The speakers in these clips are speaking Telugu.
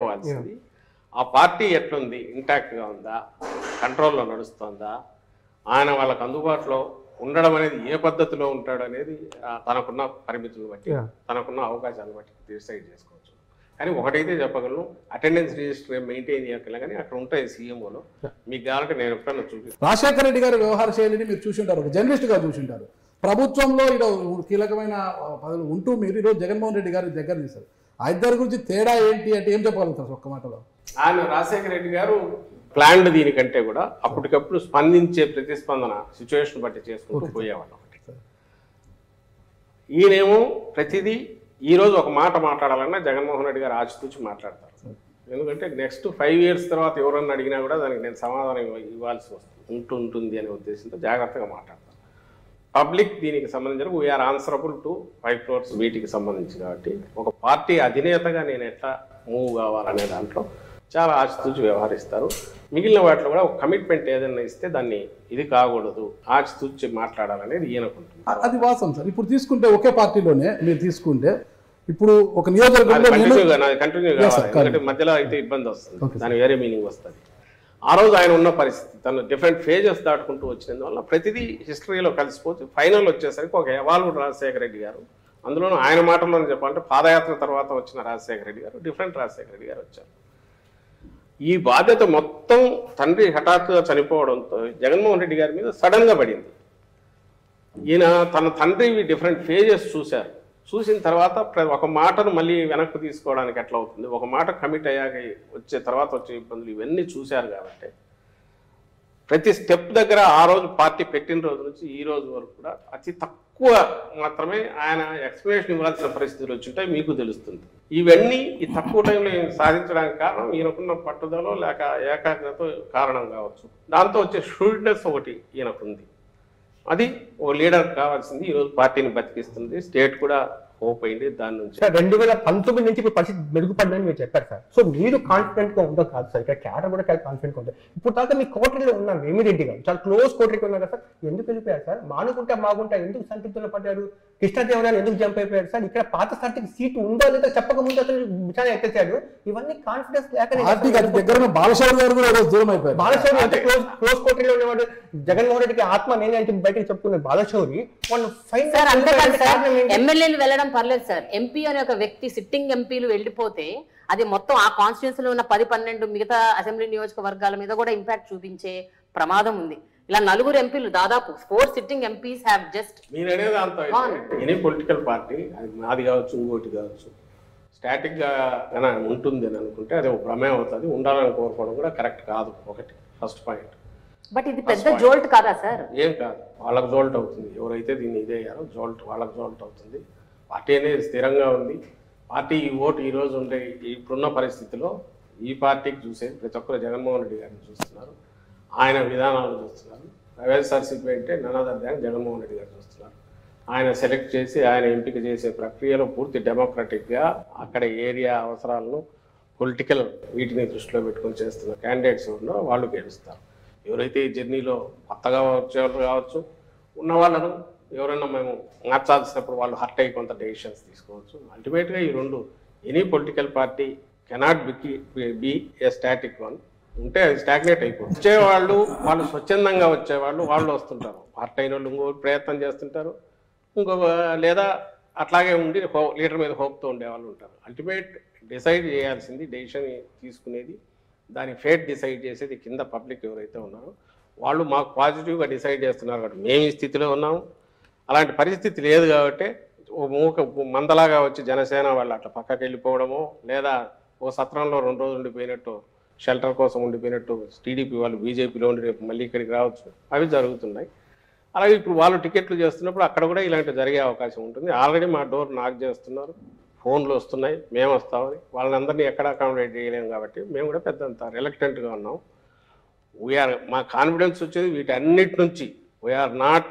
పోవాల్సింది ఆ పార్టీ ఎట్లుంది, ఇంటాక్ట్గా ఉందా, కంట్రోల్లో నడుస్తుందా, ఆయన వాళ్ళకు అందుబాటులో ఉండడం అనేది ఏ పద్ధతిలో ఉంటాడు అనేది తనకున్న పరిమితులను బట్టి తనకున్న అవకాశాలను బట్టి డిసైడ్ చేసుకోవచ్చు. కానీ ఒకటైతే చెప్పగలను, అటెండెన్స్ రిజిస్టర్ మెయింటైన్ చేయగల కానీ అక్కడ ఉంటాయి సీఎంఓలో. మీకు కావాలంటే నేను ఎప్పుడన్నా చూపిస్తాను. రాజశేఖర రెడ్డి గారి వ్యవహార శైలిని మీరు చూసింటారు, ఒక జర్నలిస్ట్గా చూసింటారు. ప్రభుత్వంలో ఈరోజు కీలకమైన పదవులు ఉంటూ మీరు ఈరోజు జగన్మోహన్ రెడ్డి గారి దగ్గర తీశారు. ఆ ఇద్దరి గురించి తేడా ఏంటి అంటే ఏం చెప్పగలుగుతారు ఒక్క మాటలో? ఆయన రాజశేఖర రెడ్డి గారు ప్లాన్డ్ దీనికంటే కూడా అప్పటికప్పుడు స్పందించే ప్రతిస్పందన సిచ్యువేషన్ బట్టి చేసుకుంటూ పోయేవాళ్ళు. ఒకటి ఈయనేమో ప్రతిదీ ఈరోజు ఒక మాట మాట్లాడాలన్నా జగన్మోహన్ రెడ్డి గారు ఆచితూచి మాట్లాడతారు. ఎందుకంటే నెక్స్ట్ 5 years తర్వాత ఎవరన్నా అడిగినా కూడా దానికి నేను సమాధానం ఇవ్వాల్సి ఉంటుంది అనే ఉద్దేశంతో జాగ్రత్తగా మాట్లాడతాను. పబ్లిక్ దీనికి సంబంధించిన వీఆర్ ఆన్సరబుల్ టు 5 crores వీటికి సంబంధించి. కాబట్టి ఒక పార్టీ అధినేతగా నేను ఎట్లా మూవ్ కావాలనే దాంట్లో చాలా ఆచితూచి వ్యవహరిస్తారు. మిగిలిన వాటిలో కూడా ఒక కమిట్మెంట్ ఏదైనా ఇస్తే దాన్ని ఇది కాకూడదు, ఆచితూచి మాట్లాడాలనేది ఈయనకుంటుంది. అది వాస్తవం సార్. ఇప్పుడు తీసుకుంటే ఒకే పార్టీలోనే మీరు తీసుకుంటే ఇప్పుడు ఒక నియోజకవర్గంలో కంటిన్యూ కావాలి, ఎందుకంటే మధ్యలో అయితే ఇబ్బంది వస్తుంది, దాని వేరే మీనింగ్ వస్తుంది. ఆ రోజు ఆయన ఉన్న పరిస్థితి తను డిఫరెంట్ ఫేజెస్ దాటుకుంటూ వచ్చినందువల్ల ప్రతిదీ హిస్టరీలో కలిసిపోతే ఫైనల్ వచ్చేసరికి ఒక ఎవాల్వ్డ్ రాజశేఖర రెడ్డి గారు, అందులోనూ ఆయన మాటల్లోనే చెప్పాలంటే పాదయాత్ర తర్వాత వచ్చిన రాజశేఖర రెడ్డి గారు డిఫరెంట్ రాజశేఖర రెడ్డి గారు వచ్చారు. ఈ బాధ్యత మొత్తం తండ్రి హఠాత్తుగా చనిపోవడంతో జగన్మోహన్ రెడ్డి గారి మీద సడన్గా పడింది. ఈయన తన తండ్రి డిఫరెంట్ ఫేజెస్ చూశారు. చూసిన తర్వాత ఒక మాటను మళ్ళీ వెనక్కి తీసుకోవడానికి ఎట్లా అవుతుంది, ఒక మాట కమిట్ అయ్యాక వచ్చే తర్వాత వచ్చే ఇబ్బందులు ఇవన్నీ చూశారు. కాబట్టి ప్రతి స్టెప్ దగ్గర ఆ రోజు పార్టీ పెట్టిన రోజు నుంచి ఈ రోజు వరకు కూడా అతి తక్కువ మాత్రమే ఆయన ఎక్స్ప్లెనేషన్ ఇవ్వాల్సిన పరిస్థితులు వచ్చింటాయి, మీకు తెలుస్తుంది. ఇవన్నీ ఈ తక్కువ టైంలో సాధించడానికి కారణం ఈయనకున్న పట్టుదల లేక ఏకాగ్రత కారణం కావచ్చు. దాంతో వచ్చే షూడ్నెస్ ఒకటి ఈయనకుంది. అది ఓ లీడర్ కావాల్సింది. ఈరోజు పార్టీని బతికిస్తుంది. స్టేట్ కూడా హోప్ అయింది దాని నుంచి. 2019 నుంచి ఇప్పుడు పరిస్థితి మెరుగుపడిందని మీరు చెప్పారు సార్. సో మీరు కాన్ఫిడెంట్ గా ఉందో కాదు సార్, ఇక్కడ క్యాడర్ కూడా చాలా కాన్ఫిడెంట్ గా ఉంటుంది. ఇప్పుడు దాకా మీ కోటరీలో ఉన్నారు వేమిరెడ్డి గారు, చాలా క్లోజ్ కోటరీకి ఉన్నారు కదా సార్. ఎందుకు వెళ్ళిపోయారు సార్? మానుకుంటా బాగుంటా ఎందుకు సంతృప్తిలో పడ్డారు? కృష్ణదేవరాయలు ఎందుకు జంప్ అయిపోయారు సార్? ఇక్కడ పాత పార్టీకి సీటు ఉందో లేదా చెప్పకముందు అసలు విచారణ ఎత్తేసాడు. ఇవన్నీ కాన్ఫిడెన్స్ లేక బాలశౌరి గారు కూడా దూరం అయిపోయారు. బాలశౌరి అంటే క్లోజ్ కోటరీలో ఉన్నవాడు జగన్మోహన్ రెడ్డికి ఆత్మ నేనే అంటే బయటకు చెప్పుకున్నారు బాలశౌరి. ఎమ్మెల్యేలు వెళ్ళడం పర్లేదు సార్, ఎంపీ అనే ఒక వ్యక్తి సిట్టింగ్ ఎంపీలు వెళ్ళిపోతే అది మొత్తం ఆ కాన్స్టిట్యూన్సీలో ఉన్న 10-12 మిగతా అసెంబ్లీ నియోజకవర్గాల మీద కూడా ఇంపాక్ట్ చూపించే ప్రమాదం ఉంది. ఇలా 4 ఎంపీలు దాదాపు 4 సిట్టింగ్ ఎంపీస్ హ్యావ్ జస్ట్ మీరు అనేది అంత ఎనీ పొలిటికల్ పార్టీ అది నాది కావచ్చు ఇంకోటి కావచ్చు స్టాటిక్ గా ఉంటుంది అని అనుకుంటే అది ఒక ప్రమేయం అవుతుంది. ఉండాలని కోరుకోవడం కూడా కరెక్ట్ కాదు. ఒకటి ఫస్ట్ పాయింట్. బట్ ఇది పెద్ద జోల్ట్ కాదా సార్? ఏం కాదు, వాళ్ళకు జోల్ట్ అవుతుంది. ఎవరైతే దీన్ని ఇదే అయ్యారో జోల్ట్ వాళ్ళకు జోల్ట్ అవుతుంది. పార్టీ అనేది స్థిరంగా ఉంది. పార్టీ ఈ ఓటు ఈ రోజు ఉండే ఇప్పుడున్న పరిస్థితిలో ఈ పార్టీకి చూసేది ప్రతి ఒక్కరు జగన్మోహన్ రెడ్డి గారిని చూస్తున్నారు, ఆయన విధానాలు చూస్తున్నారు. వైఎస్ఆర్సీపీ అంటే none other than Jaganmohan Reddy గారు చూస్తున్నారు. ఆయన సెలెక్ట్ చేసి ఆయన ఎంపిక చేసే ప్రక్రియలో పూర్తి డెమోక్రటిక్గా అక్కడ ఏరియా అవసరాలను పొలిటికల్ వీటిని దృష్టిలో పెట్టుకొని చేస్తున్న క్యాండిడేట్స్ ఉన్నారో వాళ్ళు గెలుస్తారు. ఎవరైతే ఈ జర్నీలో కొత్తగా వచ్చేవాళ్ళు కావచ్చు, ఉన్న వాళ్ళను ఎవరైనా మేము మార్చాల్సినప్పుడు వాళ్ళు హర్ట్ అయ్యి కొంత డెసిషన్స్ తీసుకోవచ్చు. అల్టిమేట్గా ఈ రెండు any political party cannot be A static one. ఉంటే అది స్టాగ్నేట్ అయిపోతుంది. వచ్చేవాళ్ళు వాళ్ళు స్వచ్ఛందంగా వచ్చేవాళ్ళు వాళ్ళు వస్తుంటారు, హర్ట్ అయిన వాళ్ళు ఇంకో ప్రయత్నం చేస్తుంటారు, ఇంకొక లేదా అట్లాగే ఉండి లీడర్ మీద హోప్తో ఉండేవాళ్ళు ఉంటారు. అల్టిమేట్ డిసైడ్ చేయాల్సింది, డెసిషన్ తీసుకునేది, దాని ఫేట్ డిసైడ్ చేసేది కింద పబ్లిక్ ఎవరైతే ఉన్నారో వాళ్ళు మాకు పాజిటివ్గా డిసైడ్ చేస్తున్నారు. కాబట్టి మేము ఈ స్థితిలో ఉన్నాము. అలాంటి పరిస్థితి లేదు కాబట్టి మూక మందలాగా వచ్చి జనసేన వాళ్ళు అట్లా పక్కకి వెళ్ళిపోవడమో లేదా ఓ సత్రంలో 2 రోజులు ఉండిపోయినట్టు షెల్టర్ కోసం ఉండిపోయినట్టు టీడీపీ వాళ్ళు బీజేపీలో ఉండి రేపు మళ్ళీ ఇక్కడికి రావచ్చు, అవి జరుగుతున్నాయి. అలాగే ఇప్పుడు వాళ్ళు టికెట్లు చేస్తున్నప్పుడు అక్కడ కూడా ఇలాంటివి జరిగే అవకాశం ఉంటుంది. ఆల్రెడీ మా డోర్ నాక్ చేస్తున్నారు, ఫోన్లు వస్తున్నాయి, మేము వస్తామని. వాళ్ళని అందరినీ ఎక్కడ అకామిడేట్ చేయలేము కాబట్టి మేము కూడా పెద్దంత రిలక్టెంట్గా ఉన్నాం. మా కాన్ఫిడెన్స్ వచ్చేది వీటన్నిటి నుంచి. వీఆర్ నాట్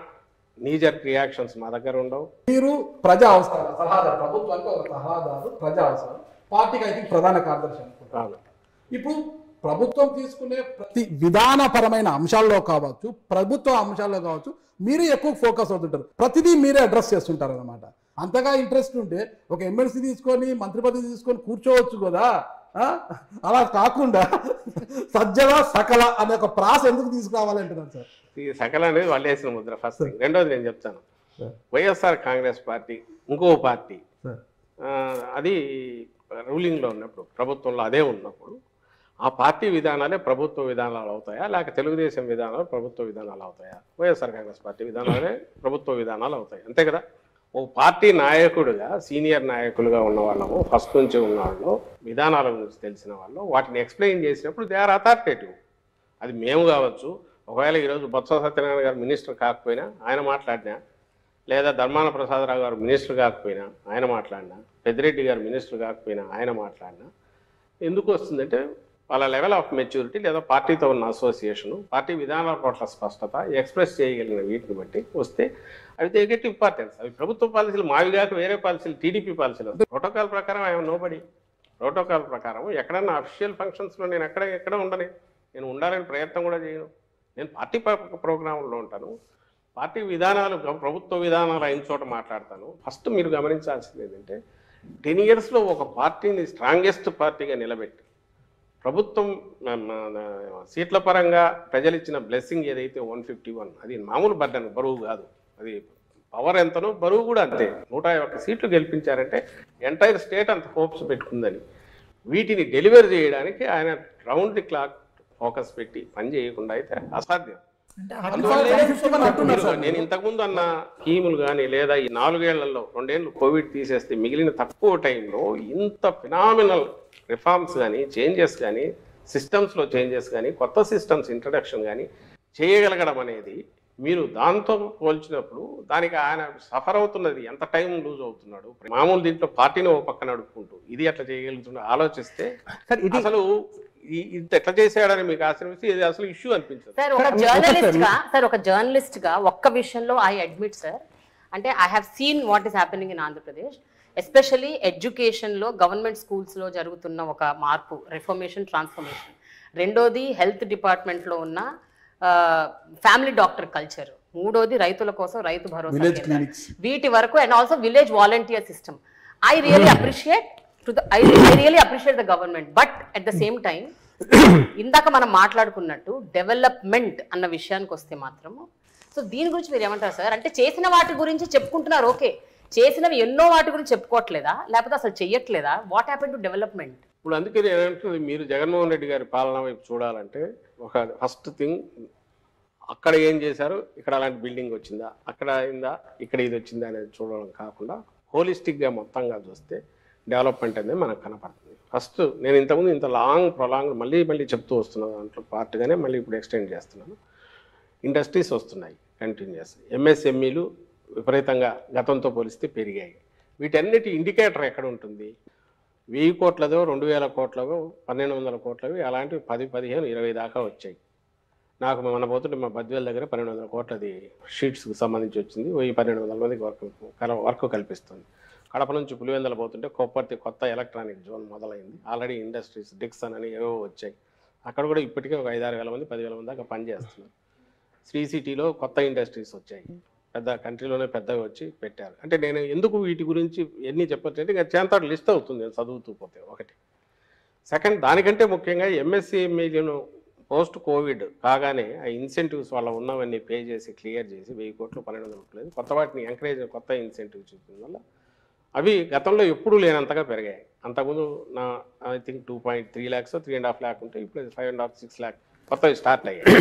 నీజర్ రియాక్షన్స్ మా దగ్గర ఉండవు. మీరు ప్రజా అవసరాలు సలహాదారు, ప్రభుత్వానికి ఒక సలహాదారు, ప్రజా అవసరాలు పార్టీకి అయితే ప్రధాన కార్యదర్శి అనుకుంటాను. ఇప్పుడు ప్రభుత్వం తీసుకునే ప్రతి విధానపరమైన అంశాల్లో కావచ్చు, ప్రభుత్వ అంశాల్లో కావచ్చు, మీరు ఎక్కువ ఫోకస్ అవుతుంటారు, ప్రతిదీ మీరే అడ్రస్ చేస్తుంటారు అనమాట. అంతగా ఇంట్రెస్ట్ ఉంటే ఒక ఎమ్మెల్సీ తీసుకొని మంత్రి పదవి తీసుకొని కూర్చోవచ్చు కదా, అలా కాకుండా సజ్జల సకల అనే ఒక ప్రాస ఎందుకు తీసుకురావాలంటున్నారు సార్? ఈ సకల అనేది వాళ్ళు వేసిన ముద్ర ఫస్ట్ థింగ్. రెండోది నేను చెప్తాను, వైఎస్ఆర్ కాంగ్రెస్ పార్టీ ఇంకో పార్టీ అది రూలింగ్లో ఉన్నప్పుడు, ప్రభుత్వంలో అదే ఉన్నప్పుడు ఆ పార్టీ విధానాలే ప్రభుత్వ విధానాలు అవుతాయా, లేక తెలుగుదేశం విధానాలు ప్రభుత్వ విధానాలు అవుతాయా? వైఎస్ఆర్ కాంగ్రెస్ పార్టీ విధానాలే ప్రభుత్వ విధానాలు అవుతాయి, అంతే కదా. ఒక పార్టీ నాయకుడిగా, సీనియర్ నాయకులుగా ఉన్న వాళ్ళము, ఫస్ట్ నుంచి ఉన్న వాళ్ళు, విధానాల గురించి తెలిసిన వాళ్ళు వాటిని ఎక్స్ప్లెయిన్ చేసినప్పుడు దే ఆర్ అథారిటేటివ్. అది మేము కావచ్చు, ఒకవేళ ఈరోజు బొత్స సత్యనారాయణ గారు మినిస్టర్ కాకపోయినా ఆయన మాట్లాడినా, లేదా ధర్మాన ప్రసాదరావు గారు మినిస్టర్ కాకపోయినా ఆయన మాట్లాడినా, పెద్దిరెడ్డి గారు మినిస్టర్ కాకపోయినా ఆయన మాట్లాడినా, ఎందుకు వస్తుందంటే వాళ్ళ లెవెల్ ఆఫ్ మెచ్యూరిటీ లేదా పార్టీతో ఉన్న అసోసియేషను, పార్టీ విధానాల పట్ల స్పష్టత, ఎక్స్ప్రెస్ చేయగలిగిన వీటిని బట్టి వస్తే అవి దే గెట్ ఇంపార్టెన్స్. అవి ప్రభుత్వ పాలసీలు మావి కాక వేరే పాలసీలు, టీడీపీ పాలసీలు. ప్రోటోకాల్ ప్రకారం ఆయన నోబడి, ప్రోటోకాల్ ప్రకారం ఎక్కడన్నా అఫీషియల్ ఫంక్షన్స్లో నేను ఎక్కడ ఉండని, నేను ఉండాలని ప్రయత్నం కూడా చేయను. నేను పార్టీ ప్రోగ్రాంలో ఉంటాను, పార్టీ విధానాలు ప్రభుత్వ విధానాలు అయిన చోట మాట్లాడతాను. ఫస్ట్ మీరు గమనించాల్సింది ఏంటంటే 10 yearsలో ఒక పార్టీని స్ట్రాంగెస్ట్ పార్టీగా నిలబెట్టి ప్రభుత్వం సీట్ల పరంగా ప్రజలు ఇచ్చిన బ్లెస్సింగ్ ఏదైతే 151, అది మామూలు బర్డన్, బరువు కాదు. అది పవర్ ఎంతనో బరువు కూడా అంతే. 151 సీట్లు గెలిపించారంటే ఎంటైర్ స్టేట్ అంత హోప్స్ పెట్టుకుందని, వీటిని డెలివర్ చేయడానికి ఆయన రౌండ్ ది క్లాక్ ఫోకస్ పెట్టి పని చేయకుండా అయితే అసాధ్యం. నేను ఇంతకుముందు అన్న స్కీములు కానీ, లేదా ఈ 4 ఏళ్లలో 2 ఏళ్ళు కోవిడ్ తీసేస్తే మిగిలిన తక్కువ టైంలో ఇంత ఫినామినల్ రిఫార్మ్స్ కానీ, చేంజెస్ కానీ, సిస్టమ్స్లో చేంజెస్ కానీ, కొత్త సిస్టమ్స్ ఇంట్రడక్షన్ కానీ చేయగలగడం అనేది మీరు దాంతో పోల్చినప్పుడు దానికి ఆయన సఫర్ అవుతున్నది, ఎంత టైం లూజ్ అవుతున్నాడు. మామూలు దీంట్లో పార్టీని ఒక పక్కన నడుపుకుంటూ ఇది ఎట్లా చేయగలుగుతున్నాడు ఆలోచిస్తే అసలు ఇంత ఎట్లా చేసాడని మీకు ఆశ్రమిస్తే ఇది అసలు ఇష్యూ అనిపించదు సార్. ఒక జర్నలిస్ట్ గా ఒక్క విషయంలో ఐ అడ్మిట్ సార్, అంటే I have seen what is happening in Andhra Pradesh, especially ఎడ్యుకేషన్లో, గవర్నమెంట్ స్కూల్స్లో జరుగుతున్న ఒక మార్పు, రిఫర్మేషన్, ట్రాన్స్ఫర్మేషన్. రెండోది హెల్త్ డిపార్ట్మెంట్లో ఉన్న ఫ్యామిలీ డాక్టర్ కల్చర్. మూడోది రైతుల కోసం రైతు భరోసా, వీటి వరకు, and also village volunteer system. I really appreciate the government, but at the same time ఇందాక మనం మాట్లాడుకున్నట్టు డెవలప్మెంట్ అన్న విషయానికి వస్తే మాత్రము, సో దీని గురించి మీరు ఏమంటారు సార్? అంటే చేసిన వాటి గురించి చెప్పుకుంటున్నారు, ఓకే, చేసినవి ఎన్నో వాటి గురించి చెప్పుకోవట్లేదా, లేకపోతే అసలు చెయ్యట్లేదా? What happen to development? ఇప్పుడు అందుకే నేనంటుంది, మీరు జగన్మోహన్ రెడ్డి గారి పాలన వైపు చూడాలంటే ఒక ఫస్ట్ థింగ్, అక్కడ ఏం చేశారు, ఇక్కడ అలాంటి బిల్డింగ్ వచ్చిందా, అక్కడ అయిందా, ఇక్కడ ఇది వచ్చిందా అనేది చూడడం కాకుండా హోలిస్టిక్గా మొత్తంగా చూస్తే డెవలప్మెంట్ అనేది మనకు కనపడుతుంది. ఫస్ట్ నేను ఇంతకుముందు ఇంత ప్రొలాంగ్ మళ్ళీ చెప్తూ వస్తున్నాను, దాంట్లో పార్ట్గానే మళ్ళీ ఇప్పుడు ఎక్స్టెండ్ చేస్తున్నాను. ఇండస్ట్రీస్ వస్తున్నాయి కంటిన్యూస్, ఎంఎస్ఎంఈలు విపరీతంగా గతంతో పోలిస్తే పెరిగాయి. వీటన్నిటి ఇండికేటర్ ఎక్కడ ఉంటుంది? 1000 కోట్లదో, 2000 కోట్లదో, 1200 కోట్లవి, అలాంటివి 10, 15, 20 దాకా వచ్చాయి. నాకు మన పోతుంటే మా బద్వేల దగ్గర 1200 కోట్లది షీట్స్కి సంబంధించి వచ్చింది. 1200 మందికి వర్క్ కల్పిస్తుంది. కడప నుంచి పులివెందల పోతుంటే కొప్పర్తి కొత్త ఎలక్ట్రానిక్ జోన్ మొదలైంది. ఆల్రెడీ ఇండస్ట్రీస్, డిక్సన్ అని ఏవో వచ్చాయి. అక్కడ కూడా ఇప్పటికే ఒక 5-6 వేల మంది, 10,000 మంది దాకా పనిచేస్తున్నారు. శ్రీ సిటీలో కొత్త ఇండస్ట్రీస్ వచ్చాయి, పెద్ద కంట్రీలోనే పెద్దగా వచ్చి పెట్టారు. అంటే నేను ఎందుకు వీటి గురించి ఎన్ని చెప్పొచ్చంటే ఇంకా చేంతాడు లిస్ట్ అవుతుంది నేను చదువుతూ పోతే. ఒకటి. సెకండ్, దానికంటే ముఖ్యంగా ఎంఎస్ఎంఈలను పోస్ట్ కోవిడ్ కాగానే ఆ ఇన్సెంటివ్స్ వాళ్ళ ఉన్నవన్నీ పే చేసి క్లియర్ చేసి 1000 కోట్లు 1200 కోట్లు కొత్త వాటిని ఎంకరేజ్, కొత్త ఇన్సెంటివ్స్ చూసిన వల్ల అవి గతంలో ఎప్పుడూ లేనంతగా పెరిగాయి. అంతకుముందు నా ఐ థింక్ 2.3 lakhs 3.5 lakh ఉంటే ఇప్పుడు 5.5 to 6 lakh కొత్తవి స్టార్ట్ అయ్యాయి.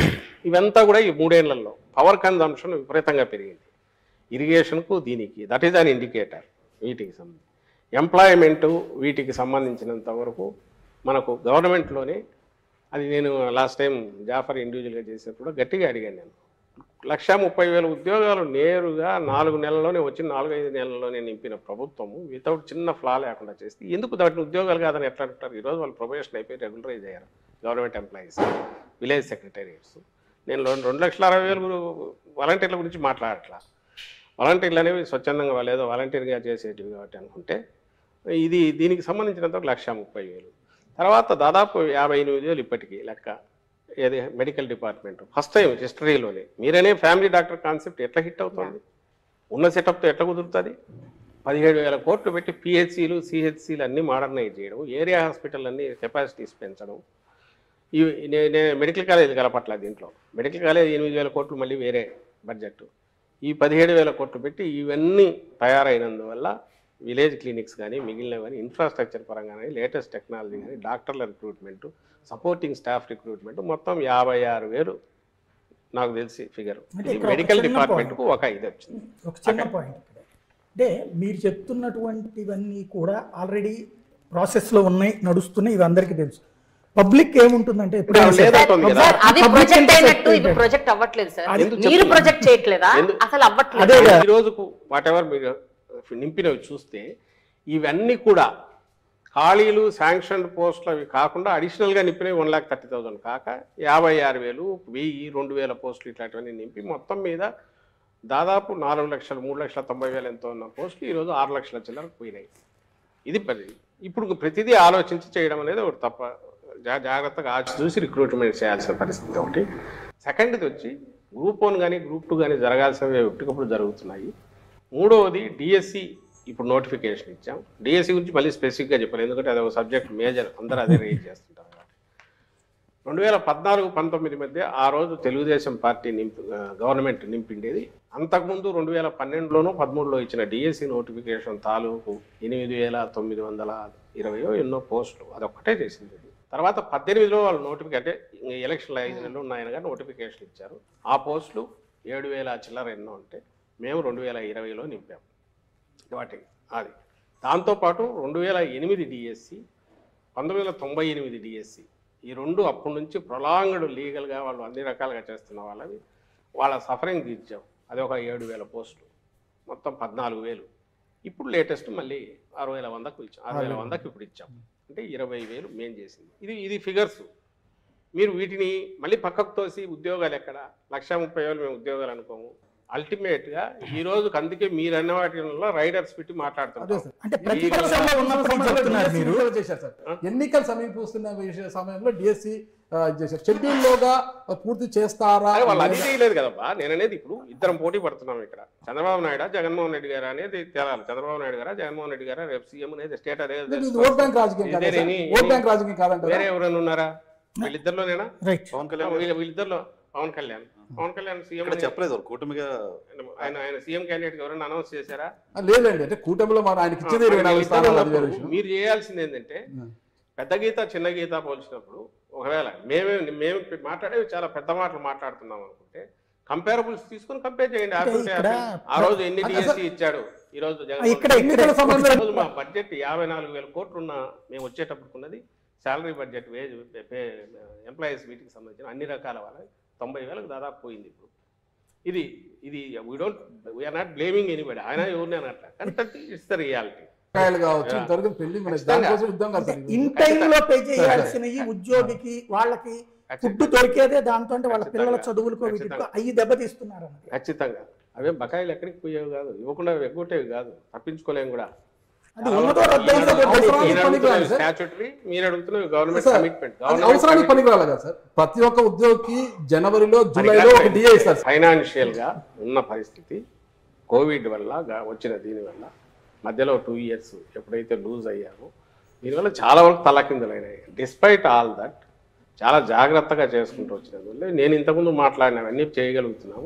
ఇవంతా కూడా ఈ 3 ఏళ్లలో పవర్ కన్జంప్షన్ విపరీతంగా పెరిగింది. ఇరిగేషన్కు దీనికి దట్ ఈజ్ అన్ ఇండికేటర్. వీటికి సంబంధించి ఎంప్లాయ్మెంటు, వీటికి సంబంధించినంత వరకు మనకు గవర్నమెంట్లోనే, అది నేను లాస్ట్ టైం జాఫర్ ఇండివిజువల్గా చేసినప్పుడు గట్టిగా అడిగాను. నేను 130,000 ఉద్యోగాలు నేరుగా 4 నెలల్లోనే వచ్చి 4-5 నెలల్లోనే నింపిన ప్రభుత్వము వితౌట్ చిన్న ఫ్లా లేకుండా చేస్తే ఎందుకు దాటిని ఉద్యోగాలు కాదని ఎట్లా అంటారు? ఈరోజు వాళ్ళు ప్రొబేషన్ అయిపోయి రెగ్యులరైజ్ అయ్యారు గవర్నమెంట్ ఎంప్లాయీస్, విలేజ్ సెక్రటేరియట్స్. నేను 2,60,000 వాలంటీర్ల గురించి మాట్లాడట్లా. వాలంటీర్లు అనేవి స్వచ్ఛందంగా వాళ్ళు ఏదో వాలంటీర్గా చేసేటివి కాబట్టి అనుకుంటే దీనికి సంబంధించినంత 130,000. తర్వాత దాదాపు 58,000 ఇప్పటికీ లెక్క. ఏది మెడికల్ డిపార్ట్మెంట్ ఫస్ట్ టైం హిస్టరీలోనే మీరనే ఫ్యామిలీ డాక్టర్ కాన్సెప్ట్ ఎట్లా హిట్ అవుతుంది? ఉన్న సెటప్తో ఎట్లా కుదురుతుంది? 17,000 కోట్లు పెట్టి పిహెచ్సిలు సిహెచ్సిలు అన్నీ మోడర్నైజ్ చేయడం, ఏరియా హాస్పిటల్ అన్నీ కెపాసిటీస్ పెంచడం. ఇవి నేను మెడికల్ కాలేజ్ కలపట్ల దీంట్లో. మెడికల్ కాలేజ్ 8,000 కోట్లు మళ్ళీ వేరే బడ్జెట్. ఈ 17,000 కోట్లు పెట్టి ఇవన్నీ తయారైనందువల్ల విలేజ్ క్లినిక్స్ కానీ మిగిలిన కానీ ఇన్ఫ్రాస్ట్రక్చర్ పరంగా కానీ లేటెస్ట్ టెక్నాలజీ కానీ డాక్టర్ల రిక్రూట్మెంట్, సపోర్టింగ్ స్టాఫ్ రిక్రూట్మెంట్ మొత్తం 56,000 నాకు తెలిసి ఫిగర్. మెడికల్ డిపార్ట్మెంట్కు ఒక ఇది వచ్చింది. ఒక చిన్న పాయింట్ ఇక్కడ అంటే మీరు చెప్తున్నటువంటివన్నీ కూడా ఆల్రెడీ ప్రాసెస్లో ఉన్నాయి, నడుస్తున్నాయి, ఇవి అందరికీ తెలుసు. పబ్లిక్ ఏముంటుందంటే సార్ అది ప్రొజెక్ట్ అయినట్టు ఇది ప్రొజెక్ట్ అవ్వట్లేదు సార్. మీరు ప్రొజెక్ట్ చేయట్లేదా? అసలు అవ్వట్లేదు. ఈ రోజుకు వాట్ ఎవర్ మీరు నింపినవి చూస్తే ఇవన్నీ కూడా ఖాళీలు శాంక్షన్ పోస్టులు అవి కాకుండా అడిషనల్గా నింపినవి 1,30,000 కాక 56,000, 1,000, 2,000 పోస్టులు ఇట్లాంటివన్నీ నింపి మొత్తం మీద దాదాపు 4 లక్షలు 3,90,000 ఎంతో ఉన్న పోస్టులు ఈరోజు 6 లక్షల చిల్లరకు పోయినాయి. ఇది ఇప్పుడు ప్రతిదీ ఆలోచించి చేయడం అనేది ఒకటి తప్ప, జాగ్రత్తగా చూసి రిక్రూట్మెంట్ చేయాల్సిన పరిస్థితి ఒకటి. సెకండ్ది వచ్చి గ్రూప్ 1 కానీ గ్రూప్ 2 కానీ జరగాల్సినవి ఒకటికప్పుడు జరుగుతున్నాయి. మూడవది డిఎస్సి ఇప్పుడు నోటిఫికేషన్ ఇచ్చాం. డిఎస్సి గురించి మళ్ళీ స్పెసిఫిక్గా చెప్పాలి, ఎందుకంటే అది ఒక సబ్జెక్ట్ మేజర్, అందరూ అదే రేజ్ చేస్తుంటారు. 2014-19 మధ్య ఆ రోజు తెలుగుదేశం పార్టీ గవర్నమెంట్ నింపిండేది. అంతకుముందు 2012లోనూ 13లో ఇచ్చిన డిఎస్సి నోటిఫికేషన్ తాలూకు 8,920 ఎన్నో పోస్టులు అదొక్కటే చేసింది. తర్వాత 18లో వాళ్ళు నోటిఫికేషన్ అంటే ఎలక్షన్లు 5 నెలలు ఉన్నాయని కానీ నోటిఫికేషన్ ఇచ్చారు. ఆ పోస్టులు 7,000 చిల్లర ఎన్నో అంటే మేము 2020లో నింపాము వాటి. అది దాంతోపాటు 2008 డిఎస్సి, 1998 డిఎస్సి, ఈ రెండు అప్పటి నుంచి ప్రొలాంగ్డ్ లీగల్గా వాళ్ళు అన్ని రకాలుగా చేస్తున్న వాళ్ళ సఫరింగ్ తీర్చాం. అది ఒక 7,000 పోస్టులు, మొత్తం 14,000. ఇప్పుడు లేటెస్ట్ మళ్ళీ 6,100కు ఇచ్చాం, 6,100కి ఇప్పుడు ఇచ్చాం. అంటే 20,000 మేము చేసింది. ఇది ఫిగర్స్. మీరు వీటిని మళ్ళీ పక్కకు తోసి ఉద్యోగాలు ఎక్కడ 1,30,000 మేము ఉద్యోగాలు అనుకోము. అల్టిమేట్గా ఈ రోజు అందుకే మీరు అన్న వాటిలో రైడర్స్ పెట్టి మాట్లాడుతున్నారు. ఎన్నికలు సమీపిస్తున్న సమయంలో డిఎస్సి షెడ్యూల్ లోగా పూర్తి చేస్తారా? వాళ్ళు అది చేయలేదు కదబ్బా. నేను అనేది ఇప్పుడు ఇద్దరం పోటీ పడుతున్నాం ఇక్కడ. చంద్రబాబు నాయుడు జగన్మోహన్ రెడ్డి గారు అనేది తేలాలి. చంద్రబాబు నాయుడు గారా జగన్మోహన్ రెడ్డి గారా రేపు సీఎం అనేది స్టేట్ అదే. ఓట్ బ్యాంక్ రాజకీయం కాదంటే వేరే ఎవరైనా ఉన్నారా? వీళ్ళిద్దరిలోనేనా? పవన్ కళ్యాణ్. వీళ్ళిద్దరిలో పవన్ కళ్యాణ్ సీఎం చెప్పలేదు కూటమిగా ఆయన సీఎం క్యాండిడేట్ ఎవరైనా అనౌన్స్ చేశారా? లేదండి. అంటే కూటమిలో ఆయనకి ఇచ్చేది 24 స్థానాలు. మీరు చేయాల్సింది ఏంటంటే పెద్ద గీత చిన్న గీత పోల్చినప్పుడు ఒకవేళ మేము మాట్లాడేవి చాలా పెద్ద మాటలు మాట్లాడుతున్నాం అనుకుంటే కంపేరబుల్స్ తీసుకుని కంపేర్ చేయండి. ఆ రోజు ఎన్ని డిఎస్సి ఇచ్చాడు, ఈ రోజు జగన్ మా బడ్జెట్ 54,000 కోట్లు ఉన్న మేము వచ్చేటప్పుడున్నది శాలరీ బడ్జెట్, వేజ్, ఎంప్లాయీస్ వీటికి సంబంధించిన అన్ని రకాల వాళ్ళకి 90,000కు దాదాపు పోయింది. ఇప్పుడు ఇది వీఆర్ నాట్ బ్లేమింగ్ ఎనీబడి. ఆయన ఎవరిని అనట్లా, కానీ ఇట్స్ ద రియాలిటీ. ఇన్ టైంలో పే చేయాల్సిన ఈ ఉద్యోగికి వాళ్ళకి ఫుడ్ దొరికేదే దాంతో, అంటే వాళ్ళ పిల్లల చదువులకు అయ్యి దెబ్బతీస్తున్నారు. ఖచ్చితంగా అవే బకాయిలు ఎక్కడికి పోయేవి కాదు, ఇవ్వకుండా ఎగ్గొట్టేవి కాదు, తప్పించుకోలేము కూడా. అవసరానికి పనికిరాలి కదా సార్. ప్రతి ఒక్క ఉద్యోగికి జనవరిలో జూలైలో ఒక డిఏ ఇస్తారు. ఫైనాన్షియల్ గా ఉన్న పరిస్థితి కోవిడ్ వల్ల వచ్చిన దీనివల్ల మధ్యలో 2 years ఎప్పుడైతే లూజ్ అయ్యామో దీనివల్ల చాలా వరకు తలకిందులైనాయి. డిస్పైట్ ఆల్ దట్ చాలా జాగ్రత్తగా చేసుకుంటూ వచ్చినందువల్ల నేను ఇంతకుముందు మాట్లాడినవన్నీ చేయగలుగుతున్నాము.